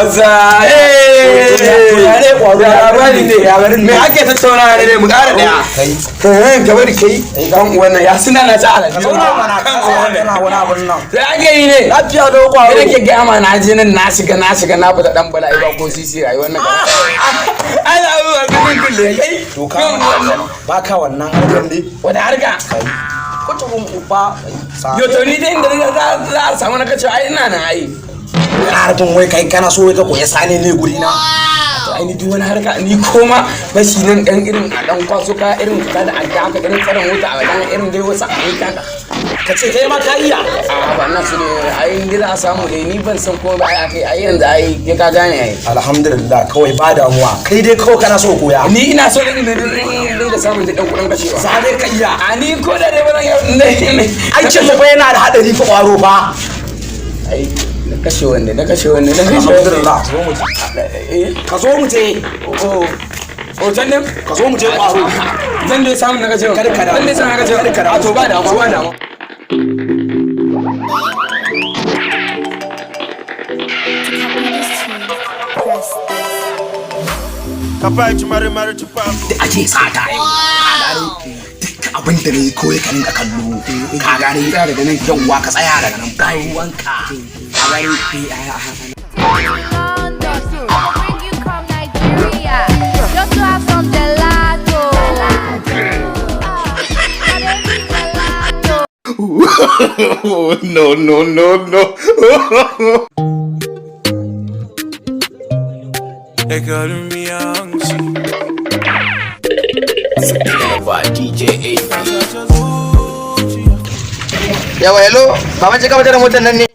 Hausa me ake tattauna ne mu ƙara daya ka bari kai dan wannan ya suna na ta ala kana wani abun nan sai ake yi ne lafiya da kwaro nake ga ma na je nan na shiga na fita dan bala'i ba ko sisi rayuwar nan ana abuwa kudin kulle kai to ka ba ka wannan harkar ne wani harka kuta kun uba yo to ni dai inda za a samu na kace ai ina nan ai harkar wai kai kana so wai ka koya sane ne guri na ai ni duk wani harka ni koma bashi nan dan irin a dan kwaso ka irin fita da adda haka irin tsaron wuta a wajen irin dai wasa ai kaka kace kai ma ka iya a ba na su ne ai ni za a samu dai ni ban san ko ba ai yanzu ai ke ka gane ai alhamdulillah kawai ba damuwa kai dai kawai kana so koya ni ina so din da samun dan kudin kashewa sai dai ka iya a ni ko da dai ban ai ce fa yana da hadari fa kwaro fa ai na kashe wanne alhamdulillah ka zo mu je o can ne ka zo mu je kwaro zan dai samu na kashe zan dai samu na kashe a to ba da da ake sata yau abin da ne kawai ka rinka kallo ka gane daga nan yawwa ka tsaya daga nan ba ruwanka ka gane no. They calling me Anchi. DJ yawa hello baban ce ka bata da motar nan ne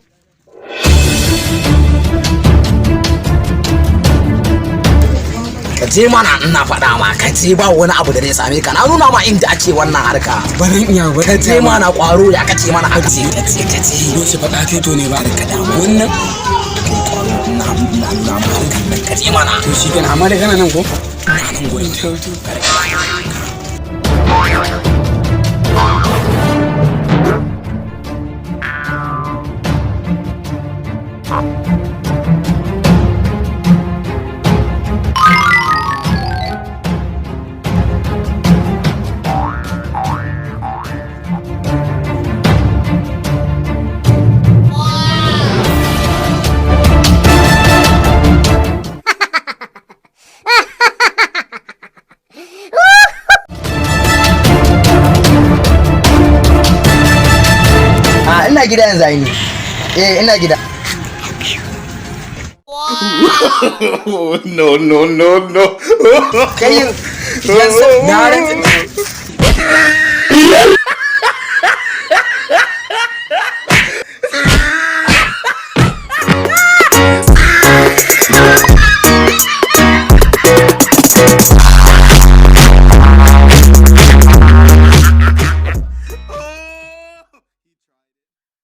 ka je mana ina faɗa ma ka je ba wani abu da zai same ka na nuna ma inda ake wannan harka baran iya ba ka je mana kwaro ya kace mana haka sai ka ce yo shi faɗa kai to ne ba ka da wannan na ma harkan nan ka je mana to shi kenan amma da kana nan ko ina nan gurin ina gida yanzu ai ni ina gida no kai yanzu na